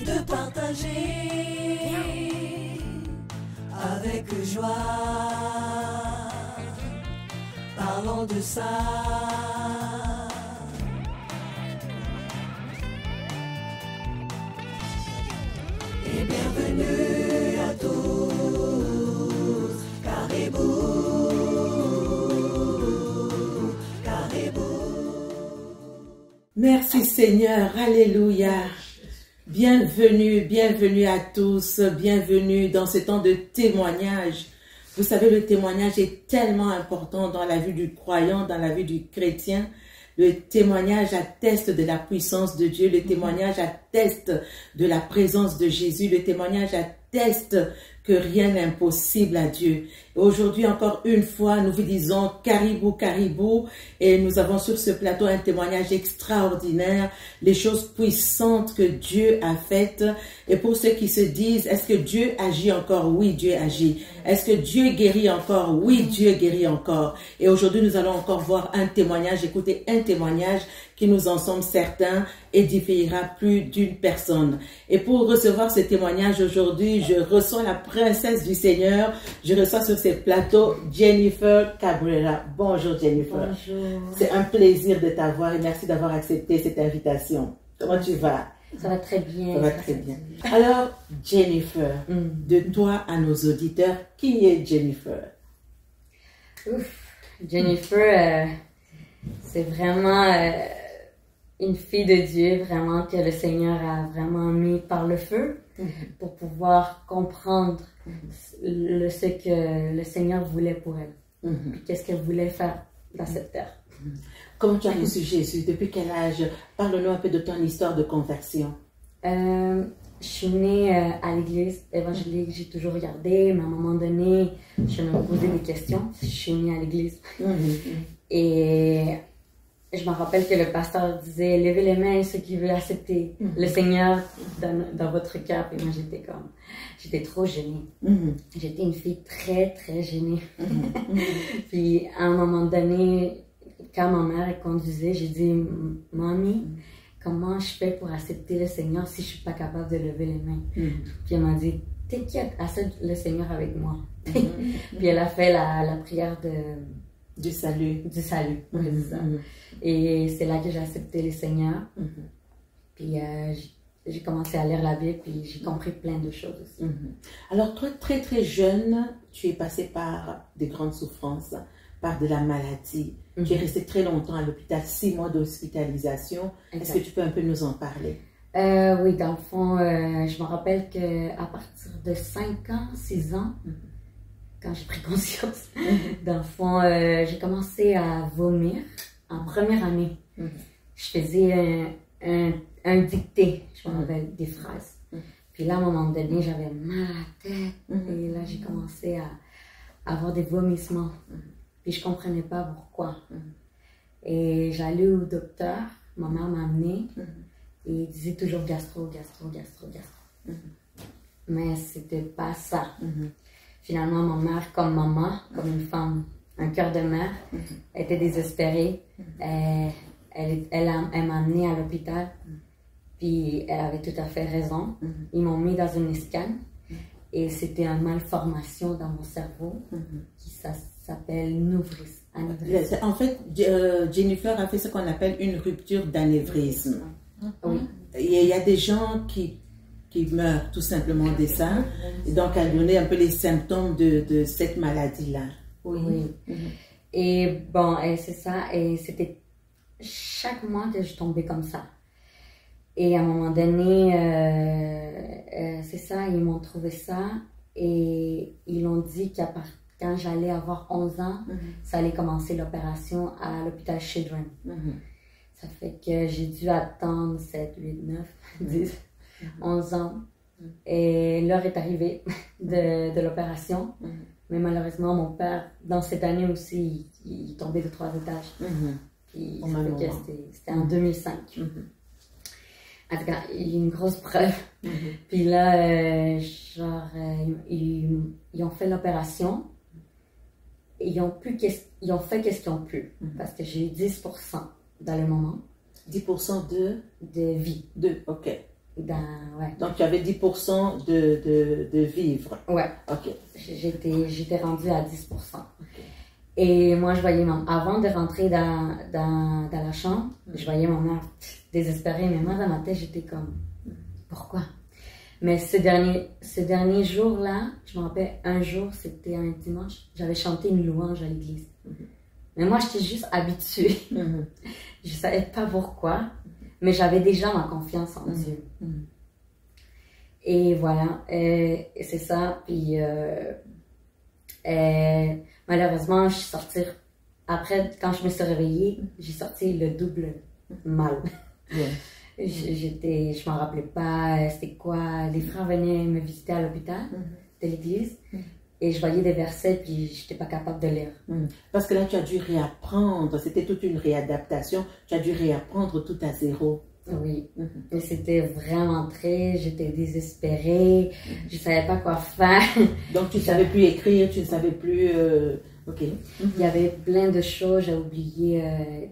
de partager avec joie. Parlons de ça. Et bienvenue à tous, Caribou, Caribou. Merci Seigneur, alléluia. Bienvenue, bienvenue à tous, bienvenue dans ce temps de témoignage. Vous savez, le témoignage est tellement important dans la vie du croyant, dans la vie du chrétien. Le témoignage atteste de la puissance de Dieu, le témoignage atteste de la présence de Jésus, le témoignage atteste que rien n'est impossible à Dieu. Et aujourd'hui, encore une fois, nous vous disons Caribou, Caribou, et nous avons sur ce plateau un témoignage extraordinaire, les choses puissantes que Dieu a faites. Et pour ceux qui se disent, est-ce que Dieu agit encore? Oui, Dieu agit. Est-ce que Dieu guérit encore? Oui, Dieu guérit encore. Et aujourd'hui, nous allons encore voir un témoignage, écoutez, un témoignage qui nous en sommes certains édifiera plus d'une personne. Et pour recevoir ce témoignage aujourd'hui, je reçois la princesse du Seigneur. Je reçois sur ce plateau Jennifer Cabrera. Bonjour Jennifer. Bonjour. C'est un plaisir de t'avoir et merci d'avoir accepté cette invitation. Comment tu vas? Ça va très bien. Ça va très bien. Alors, Jennifer, de toi à nos auditeurs, qui est Jennifer? Ouf. Jennifer, c'est vraiment une fille de Dieu, vraiment que le Seigneur a vraiment mis par le feu pour pouvoir comprendre ce que le Seigneur voulait pour elle. Puis qu'est-ce qu'elle voulait faire dans cette terre. Comment tu as reçu Jésus? Depuis quel âge? Parle-nous un peu de ton histoire de conversion. Je suis née à l'église évangélique, j'ai toujours regardé, mais à un moment donné, je me posais des questions. Je suis née à l'église. Et je me rappelle que le pasteur disait, levez les mains ceux qui veulent accepter le Seigneur dans votre cœur. Et moi, j'étais trop gênée. J'étais une fille très, très gênée. Puis, à un moment donné, quand ma mère conduisait, j'ai dit, Mamie, comment je fais pour accepter le Seigneur si je suis pas capable de lever les mains? Puis elle m'a dit, t'inquiète, accepte le Seigneur avec moi. Puis elle a fait la prière Du salut. Du salut, c'est ça. Et c'est là que j'ai accepté le Seigneur. Puis j'ai commencé à lire la Bible, puis j'ai compris plein de choses aussi. Alors toi, très très jeune, tu es passé par des grandes souffrances, par de la maladie. Tu es resté très longtemps à l'hôpital, 6 mois d'hospitalisation. Est-ce que tu peux un peu nous en parler? Oui, dans le fond, je me rappelle qu'à partir de 5 ans, 6 ans, quand j'ai pris conscience, dans le fond, j'ai commencé à vomir en première année. Je faisais un dicté, je me rappelle, des phrases. Puis là, à un moment donné, j'avais mal à la tête. Et là, j'ai commencé à avoir des vomissements. Puis je comprenais pas pourquoi. Et j'allais au docteur, ma mère m'a amenée. Et il disait toujours gastro, gastro, gastro, gastro. Mais c'était pas ça. Finalement, ma mère, comme maman, comme une femme, un cœur de mère, était désespérée. Elle m'a amenée à l'hôpital. Puis elle avait tout à fait raison. Ils m'ont mis dans une scan. Et c'était une malformation dans mon cerveau qui s'appelle anévrisme. En fait, Jennifer a fait ce qu'on appelle une rupture d'anévrisme. Oui. Il y a des gens qui meurent tout simplement de ça. Et donc, elle donnait un peu les symptômes de cette maladie-là. Oui. Et bon, c'est ça. Et c'était chaque mois que je tombais comme ça. Et à un moment donné, c'est ça, ils m'ont trouvé ça. Et ils ont dit quand j'allais avoir 11 ans, ça allait commencer l'opération à l'hôpital Children. Ça fait que j'ai dû attendre 7, 8, 9, 10, 11 ans. Et l'heure est arrivée de l'opération. Mais malheureusement, mon père, dans cette année aussi, il tombait de 3 étages. Puis c'était en 2005. En tout cas, il y a une grosse preuve. Puis là, ils ont fait l'opération. Ils ont fait qu'est-ce qu'ils ont pu. Parce que j'ai eu 10% dans le moment. 10% de vie. Ok. Ouais. Donc, tu avais 10% de vivres. Ouais. OK. J'étais rendue à 10%. Et moi, je voyais avant de rentrer dans la chambre, je voyais ma mère désespérée. Mais moi, dans ma tête, j'étais comme, pourquoi? Mais ce dernier jour-là, je me rappelle, un jour, c'était un dimanche, j'avais chanté une louange à l'église. Mais moi, j'étais juste habituée. Je savais pas pourquoi, mais j'avais déjà ma confiance en Dieu. Et voilà, c'est ça. Puis, malheureusement, je suis sortie, après, quand je me suis réveillée, j'ai sorti le double mal. Je m'en rappelais pas, c'était quoi. Les frères venaient me visiter à l'hôpital de l'église et je voyais des versets puis j'étais pas capable de lire. Parce que là, tu as dû réapprendre, c'était toute une réadaptation, tu as dû réapprendre tout à zéro. Oui, et c'était vraiment j'étais désespérée, je savais pas quoi faire. Donc tu ne savais plus écrire, tu ne savais plus... OK. Il y avait plein de choses, j'ai oublié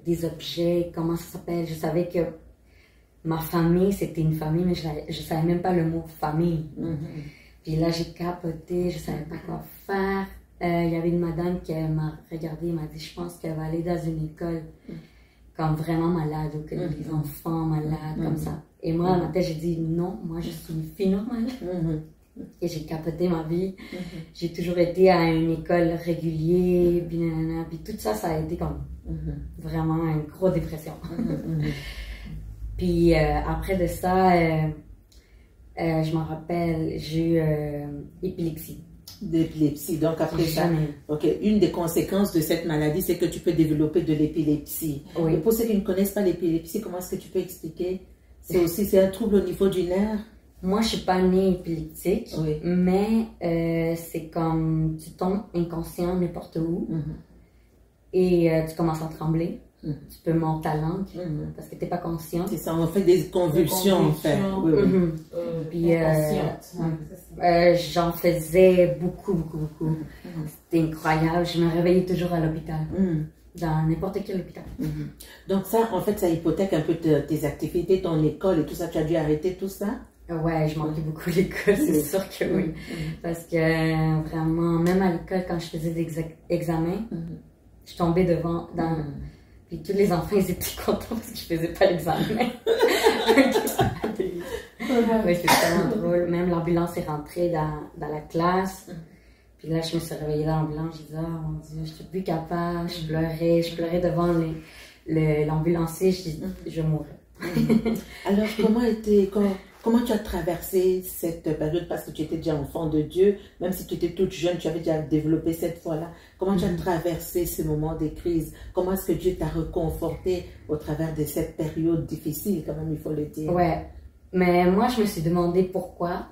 des objets, comment ça s'appelle. Je savais que ma famille, c'était une famille, mais je savais même pas le mot famille. Puis là, j'ai capoté, je savais pas quoi faire. Il y avait une madame qui m'a regardée, m'a dit, je pense qu'elle va aller dans une école comme vraiment malade, ou que des enfants malades, comme ça. Et moi, dans ma tête, j'ai dit, non, moi, je suis une fille normale. Et j'ai capoté ma vie. J'ai toujours été à une école régulière, puis tout ça, ça a été comme vraiment une grosse dépression. Puis après de ça, je m'en rappelle, j'ai eu épilepsie. D'épilepsie. Donc après ça, OK, une des conséquences de cette maladie, c'est que tu peux développer de l'épilepsie. Oui. Et pour ceux qui ne connaissent pas l'épilepsie, comment est-ce que tu peux expliquer? C'est un trouble au niveau du nerf? Moi, je suis pas née épileptique, mais c'est comme tu tombes inconscient n'importe où et tu commences à trembler. Tu peux mordre ta langue parce que tu n'es pas conscient. C'est ça, on fait des convulsions en fait. Puis j'en faisais beaucoup. C'était incroyable. Je me réveillais toujours à l'hôpital, dans n'importe quel hôpital. Donc ça, en fait, ça hypothèque un peu tes activités, ton école et tout ça. Tu as dû arrêter tout ça? Ouais, je manquais beaucoup l'école, c'est sûr que oui. Parce que vraiment, même à l'école, quand je faisais des examens, je tombais devant, puis tous les enfants, ils étaient contents parce que je faisais pas l'examen. Oui, c'est tellement drôle. Même l'ambulance est rentrée dans la classe. Puis là, je me suis réveillée dans l'ambulance. Je disais, oh mon Dieu, je suis plus capable. Je pleurais devant l'ambulancier. Je dis, je mourrais. Alors, comment tu as traversé cette période, parce que tu étais déjà enfant de Dieu, même si tu étais toute jeune, tu avais déjà développé cette foi-là. Comment tu as traversé ce moment de crise? Comment est-ce que Dieu t'a reconforté au travers de cette période difficile, quand même, il faut le dire? Ouais, mais moi, je me suis demandé pourquoi.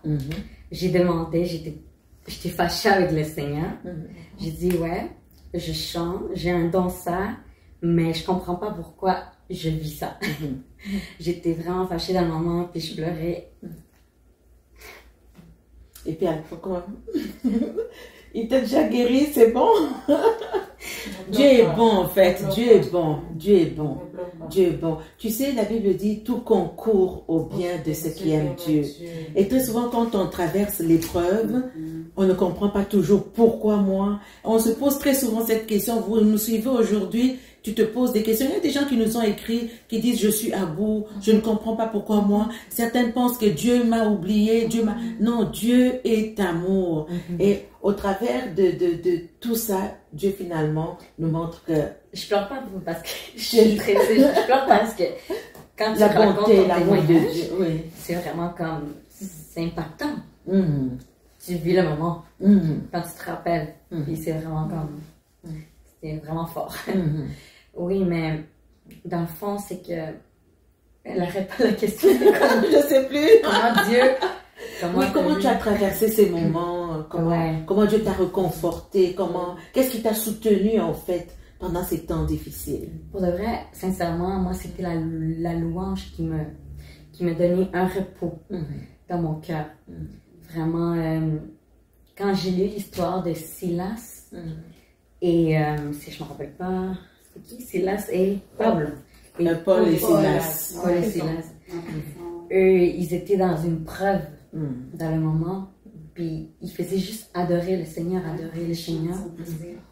J'ai demandé, j'étais fâchée avec le Seigneur. J'ai dit, ouais, je chante, j'ai un don ça, mais je comprends pas pourquoi je vis ça. J'étais vraiment fâchée dans le moment, puis je pleurais. Et puis, pourquoi? Il t'a déjà guéri, c'est bon? Dieu est bon, en fait. Dieu est bon. Dieu est bon. Dieu est bon. Tu sais, la Bible dit, tout concourt au bien de ceux qui aiment Dieu. Et très souvent, quand on traverse l'épreuve, on ne comprend pas toujours pourquoi moi. On se pose très souvent cette question. Vous nous suivez aujourd'hui, tu te poses des questions. Il y a des gens qui nous ont écrit, qui disent, je suis à bout, je ne comprends pas pourquoi moi. Certains pensent que Dieu m'a oublié, Non, Dieu est amour. Et au travers de tout ça, Dieu finalement nous montre que... Je pleure pas parce que je suis très... Je pleure parce que quand tu la racontes bonté, ton l'amour de témoignage, Dieu, oui. c'est vraiment comme... C'est impactant. Tu vis le moment quand tu te rappelles. Puis c'est vraiment comme... C'était vraiment fort. Oui, mais dans le fond, c'est que... Elle n'arrête pas la question. Je sais plus. Comment Dieu... Comment tu as traversé ces moments? Comment Dieu t'a reconforté? Qu'est-ce qui t'a soutenu en fait pendant ces temps difficiles? Pour de vrai, sincèrement, moi c'était la louange qui me donnait un repos dans mon cœur. Vraiment, quand j'ai lu l'histoire de Silas et si je me rappelle pas, c'est qui Silas et Paul? Paul et Silas. Paul et Silas. eux, ils étaient dans une preuve dans le moment. Puis ils faisaient juste adorer le Seigneur.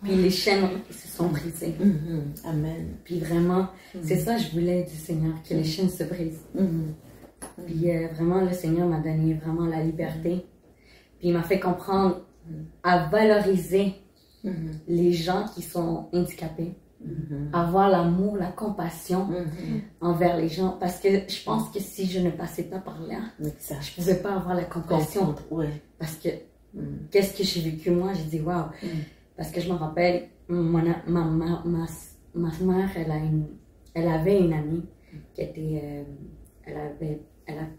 Puis les chaînes se sont brisées. Amen. Puis vraiment, c'est ça que je voulais du Seigneur, que les chaînes se brisent. Puis vraiment, le Seigneur m'a donné vraiment la liberté. Puis il m'a fait comprendre à valoriser les gens qui sont handicapés. Avoir l'amour, la compassion envers les gens. Parce que je pense que si je ne passais pas par là, je ne pouvais pas avoir la compassion. Parce que qu'est-ce que j'ai vécu moi, j'ai dit waouh. Parce que je me rappelle, ma mère, elle avait une amie qui était, elle n'avait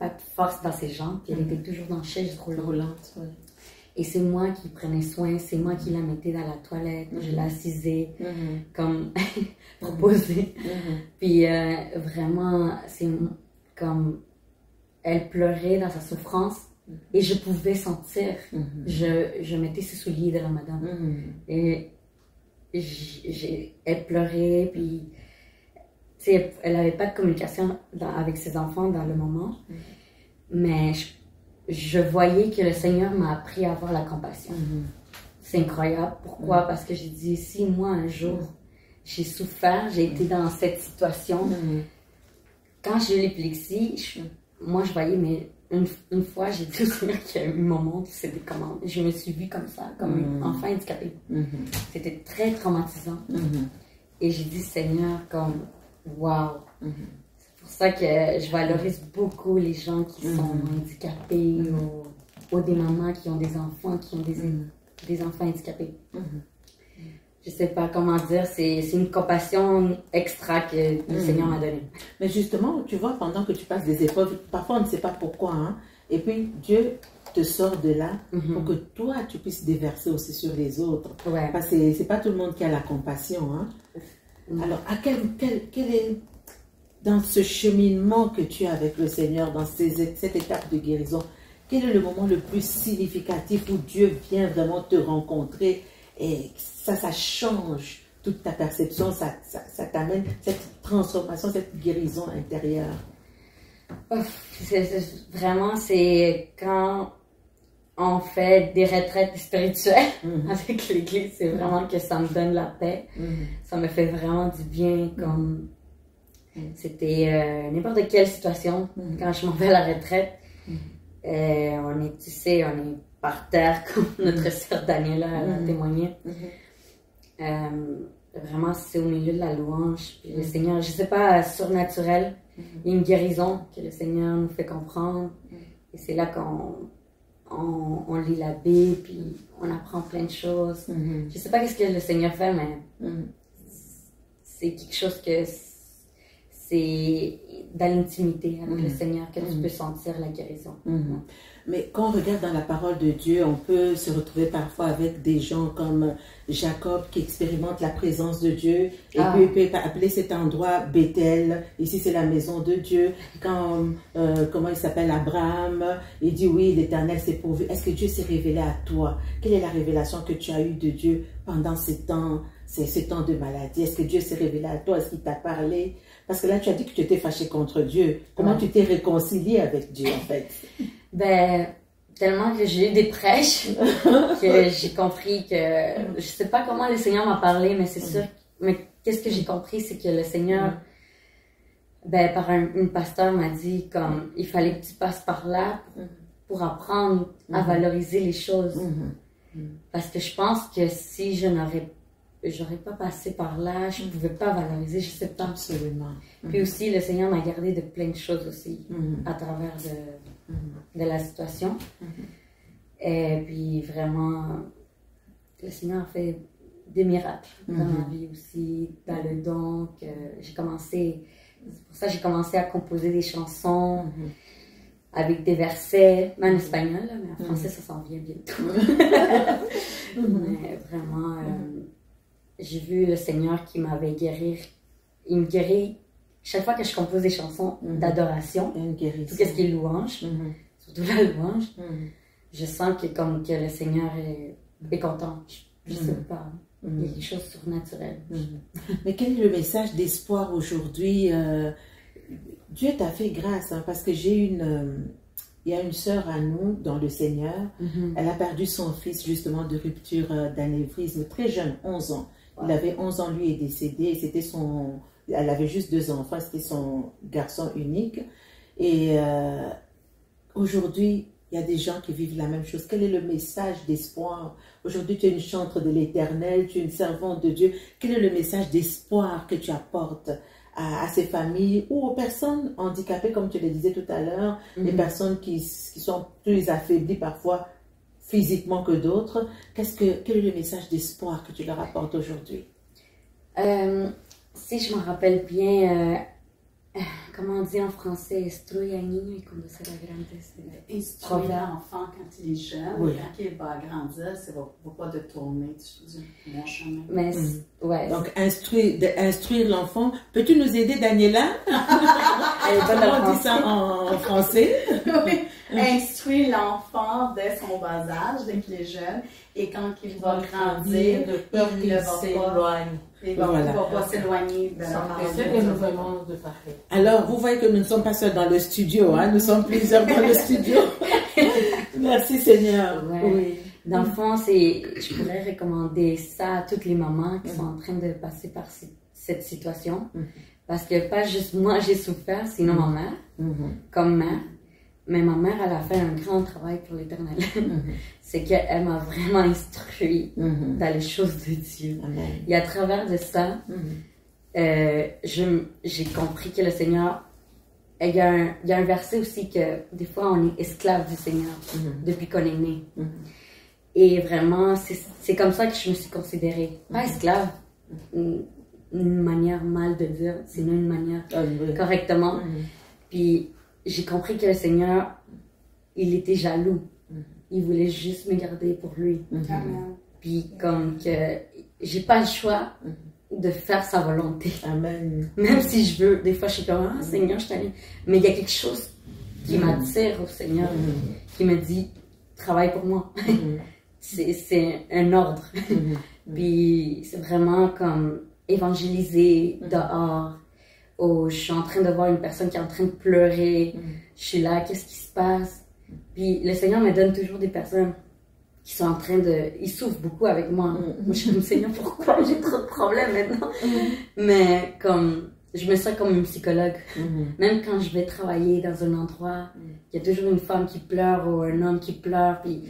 pas de force dans ses jambes, puis elle était toujours dans chaise roulante. Et c'est moi qui prenais soin, c'est moi qui la mettais dans la toilette, je l'assisais comme proposé. Puis vraiment, c'est comme elle pleurait dans sa souffrance et je pouvais sentir. Je mettais ses souliers de la madame. Et elle pleurait, puis elle n'avait pas de communication avec ses enfants dans le moment. Mais je voyais que le Seigneur m'a appris à avoir la compassion. C'est incroyable. Pourquoi? Parce que j'ai dit, si moi un jour j'ai souffert, j'ai été dans cette situation, quand j'ai eu l'épilepsie, moi je voyais, mais une fois j'ai dit au Seigneur qu'il y a eu un moment, c'était comment? Je me suis vue comme ça, comme un enfant handicapé. C'était très traumatisant. Et j'ai dit, Seigneur, comme, wow! C'est pour ça que je valorise beaucoup les gens qui sont handicapés ou des mamans qui ont des enfants qui ont des enfants handicapés. Je sais pas comment dire, c'est une compassion extra que le Seigneur m'a donnée. Mais justement, tu vois, pendant que tu passes des épreuves, parfois on ne sait pas pourquoi, hein, et puis Dieu te sort de là pour que toi, tu puisses déverser aussi sur les autres. Parce que c'est pas tout le monde qui a la compassion. Hein. Alors, quel est... Dans ce cheminement que tu as avec le Seigneur, dans cette étape de guérison, quel est le moment le plus significatif où Dieu vient vraiment te rencontrer et ça change toute ta perception, ça t'amène cette transformation, cette guérison intérieure? Vraiment, c'est quand on fait des retraites spirituelles avec l'Église, c'est vraiment que ça me donne la paix. Ça me fait vraiment du bien, comme... C'était n'importe quelle situation. Quand je m'en vais à la retraite, on est par terre, comme notre sœur Daniela a témoigné. Vraiment, c'est au milieu de la louange. Puis le Seigneur, je ne sais pas, surnaturel, il y a une guérison que le Seigneur nous fait comprendre. Et c'est là qu'on lit la Bible, puis on apprend plein de choses. Je ne sais pas ce que le Seigneur fait, mais c'est quelque chose que... C'est dans l'intimité avec le Seigneur que tu peux sentir la guérison. Mais quand on regarde dans la parole de Dieu, on peut se retrouver parfois avec des gens comme Jacob qui expérimente la présence de Dieu et puis il peut appeler cet endroit Bethel. Ici, c'est la maison de Dieu. Quand, comment il s'appelle, Abraham, il dit oui, l'Éternel s'est pourvu. Est-ce que Dieu s'est révélé à toi? Quelle est la révélation que tu as eue de Dieu pendant ces temps de maladie? Est-ce que Dieu s'est révélé à toi? Est-ce qu'il t'a parlé? Parce que là, tu as dit que tu étais fâché contre Dieu. Comment tu t'es réconcilié avec Dieu, en fait? Ben, tellement que j'ai eu des prêches que j'ai compris que... Je sais pas comment le Seigneur m'a parlé, mais c'est sûr... Mais qu'est-ce que j'ai compris, c'est que le Seigneur, ben, par une pasteur m'a dit comme il fallait que tu passes par là pour apprendre à valoriser les choses. Parce que je pense que si j'aurais pas passé par là, je pouvais pas valoriser, je sais pas. Absolument. Puis aussi, le Seigneur m'a gardé de plein de choses aussi à travers de la situation. Et puis vraiment, le Seigneur a fait des miracles dans ma vie aussi, dans le don que j'ai commencé. C'est pour ça que j'ai commencé à composer des chansons avec des versets, même en espagnol, là, mais en français, ça s'en vient bientôt. Mais vraiment, j'ai vu le Seigneur qui m'avait guéri. Il me guérit chaque fois que je compose des chansons d'adoration, tout ce qui est louange, surtout la louange. Je sens que comme que le Seigneur est content. Je sais pas. Il y a quelque chose de surnaturel. Mais quel est le message d'espoir aujourd'hui Dieu t'a fait grâce, hein, parce que il y a une sœur à nous dans le Seigneur. Elle a perdu son fils justement de rupture d'anévrisme, très jeune, 11 ans. Il avait 11 ans, lui est décédé, et c'était elle avait juste 2 enfants, c'était son garçon unique. Et aujourd'hui, il y a des gens qui vivent la même chose. Quel est le message d'espoir? Aujourd'hui, tu es une chantre de l'Éternel, tu es une servante de Dieu. Quel est le message d'espoir que tu apportes à ces familles ou aux personnes handicapées, comme tu le disais tout à l'heure, les personnes qui sont plus affaiblies parfois physiquement que d'autres? Quel est le message d'espoir que tu leur apportes aujourd'hui? Si je me rappelle bien, comment on dit en français, instruire un niño y conducir a grandes. Instruire l'enfant quand il est jeune, Oui. quand il va grandir, ça va pas de tourner sur mon chemin. Mais, ouais. Donc, instruire l'enfant. Peux-tu nous aider, Daniela? Elle est bonne Comment en on dit ça en français? Oui. Instruire l'enfant dès son bas âge, dès qu'il est jeune, et quand il va grandir, de peur il qu'il ne va pas s'éloigne. il va Voilà. pas s'éloigner de la C'est que nous venons de parler. Alors, vous voyez que nous ne sommes pas seuls dans le studio, hein? Nous sommes plusieurs dans le studio. Merci Seigneur. Ouais. Oui. Dans le fond, je pourrais recommander ça à toutes les mamans qui sont en train de passer par cette situation. Parce que pas juste moi j'ai souffert, sinon ma mère, comme mère. Mais ma mère, elle a fait un grand travail pour l'Éternel. C'est qu'elle m'a vraiment instruit dans les choses de Dieu. Amen. Et à travers de ça, j'ai compris que le Seigneur, il y a un verset aussi que des fois on est esclave du Seigneur depuis qu'on est né. Et vraiment, c'est comme ça que je me suis considérée. Pas esclave, une manière mal de dire, sinon une manière correctement. Puis j'ai compris que le Seigneur, il était jaloux. Il voulait juste me garder pour lui. Amen. Puis comme que j'ai pas le choix de faire sa volonté. Amen. Même si je veux, des fois je suis comme, ah Seigneur, je t'aime. Mais il y a quelque chose qui m'attire au Seigneur, qui me dit, travaille pour moi. C'est un ordre. Puis c'est vraiment comme évangéliser dehors. Oh, je suis en train de voir une personne qui est en train de pleurer. Je suis là, qu'est-ce qui se passe? Puis le Seigneur me donne toujours des personnes qui sont en train de... Ils souffrent beaucoup avec moi. Moi, je suis comme, Seigneur, pourquoi j'ai trop de problèmes maintenant? Mais comme... Je me sens comme une psychologue. Même quand je vais travailler dans un endroit, il y a toujours une femme qui pleure ou un homme qui pleure. Puis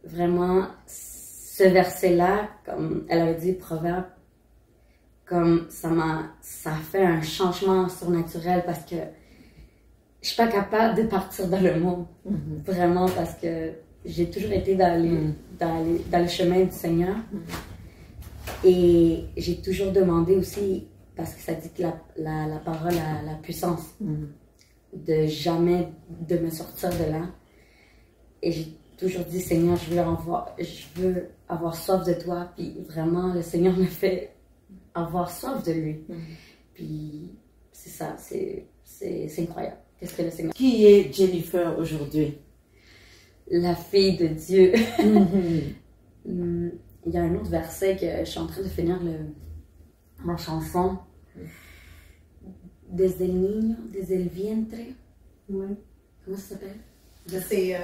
vraiment, ce verset-là, comme elle avait dit, Proverbe, comme ça a fait un changement surnaturel parce que je suis pas capable de partir dans le monde. Vraiment, parce que j'ai toujours été dans le chemin du Seigneur. Et j'ai toujours demandé aussi, parce que ça dit que la parole a la puissance de jamais de me sortir de là. Et j'ai toujours dit, Seigneur, je veux avoir soif de toi. Puis vraiment, le Seigneur me fait avoir soif de lui. Puis c'est ça, c'est incroyable. Qu'est-ce que le Seigneur... Qui est Jennifer aujourd'hui? La fille de Dieu. Il y a un autre verset que je suis en train de finir ma chanson. Desde el niño, desde el vientre. Oui. Comment ça s'appelle? C'est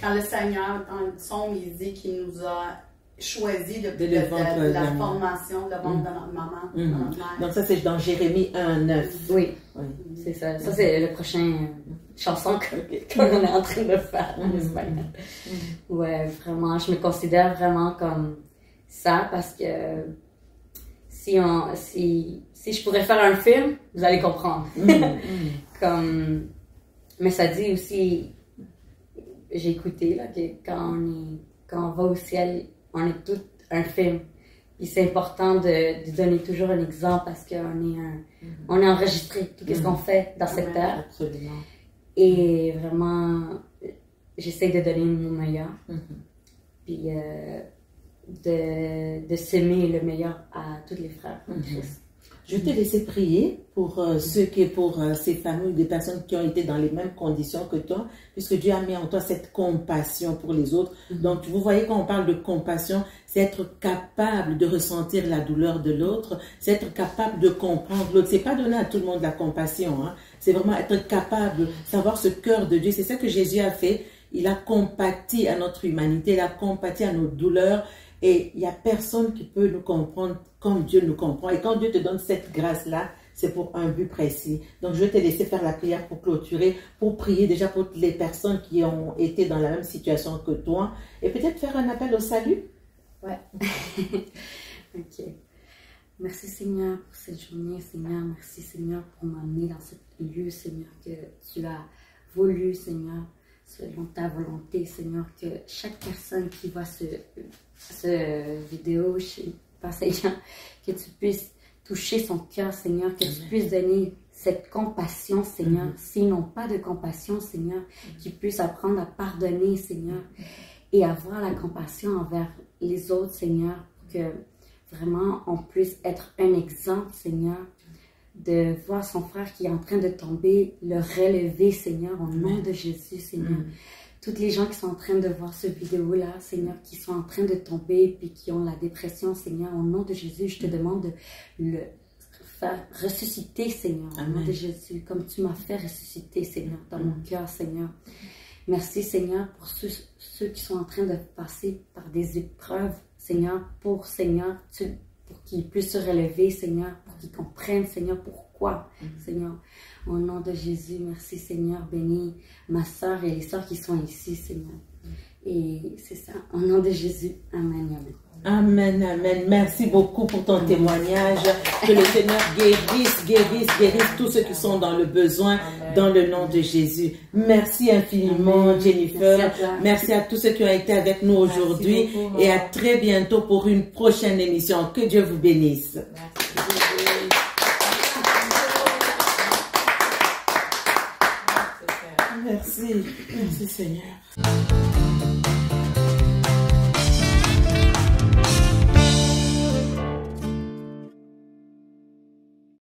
quand le Seigneur, dans le psaume, il dit qu'il nous a choisi depuis Dès le ventre de la la formation, le ventre de notre maman, de notre mère. Donc ça, c'est dans Jérémie 1:9. Oui, Oui. c'est ça. Ça, c'est le prochain chanson qu'on est en train de faire en espagnol. Ouais, vraiment, je me considère vraiment comme ça parce que si je pourrais faire un film, vous allez comprendre. Comme, mais ça dit aussi, j'ai écouté là, que quand on va au ciel, on est tout un film. Puis c'est important de donner toujours un exemple parce qu'on est enregistré, tout ce qu'on fait dans cette terre. Absolument. Et vraiment, j'essaie de donner mon meilleur. Puis de s'aimer le meilleur à tous les frères en Christ. Je vais te laisser prier pour ces familles, des personnes qui ont été dans les mêmes conditions que toi, puisque Dieu a mis en toi cette compassion pour les autres. Donc, vous voyez, quand on parle de compassion, c'est être capable de ressentir la douleur de l'autre, c'est être capable de comprendre l'autre. C'est pas donner à tout le monde la compassion, hein. c'est vraiment être capable, savoir ce cœur de Dieu. C'est ça que Jésus a fait. Il a compati à notre humanité, il a compati à nos douleurs. Et il n'y a personne qui peut nous comprendre comme Dieu nous comprend. Et quand Dieu te donne cette grâce-là, c'est pour un but précis. Donc, je vais te laisser faire la prière pour clôturer, pour prier déjà pour les personnes qui ont été dans la même situation que toi. Et peut-être faire un appel au salut. Ouais. Ok. Merci Seigneur pour cette journée, Seigneur. Merci Seigneur pour m'amener dans ce lieu, Seigneur, que tu as voulu, Seigneur, selon ta volonté, Seigneur, que chaque personne qui voit ce vidéo, Seigneur, que tu puisses toucher son cœur, Seigneur, que tu puisses donner cette compassion, Seigneur. S'ils n'ont pas de compassion, Seigneur, qu'ils puissent apprendre à pardonner, Seigneur, et avoir la compassion envers les autres, Seigneur, pour que vraiment on puisse être un exemple, Seigneur, de voir son frère qui est en train de tomber, le relever, Seigneur, au nom de Jésus, Seigneur. Toutes les gens qui sont en train de voir cette vidéo-là, Seigneur, qui sont en train de tomber puis qui ont la dépression, Seigneur, au nom de Jésus, je te demande de le faire ressusciter, Seigneur, au nom de Jésus, comme tu m'as fait ressusciter, Seigneur, dans mon cœur, Seigneur. Merci, Seigneur, pour ceux qui sont en train de passer par des épreuves, Seigneur, pour qu'ils puissent se relever, Seigneur, pour qu'ils comprennent, Seigneur, pourquoi, Seigneur. Au nom de Jésus, merci, Seigneur, bénis ma soeur et les soeurs qui sont ici, Seigneur. Et c'est ça, au nom de Jésus, amen, amen. Amen, amen. Merci beaucoup pour ton témoignage. Que le Seigneur guérisse tous ceux qui sont dans le besoin, dans le nom de Jésus. Merci infiniment, Jennifer. Merci à tous ceux qui ont été avec nous aujourd'hui et à très bientôt pour une prochaine émission. Que Dieu vous bénisse. Merci. Merci, Seigneur.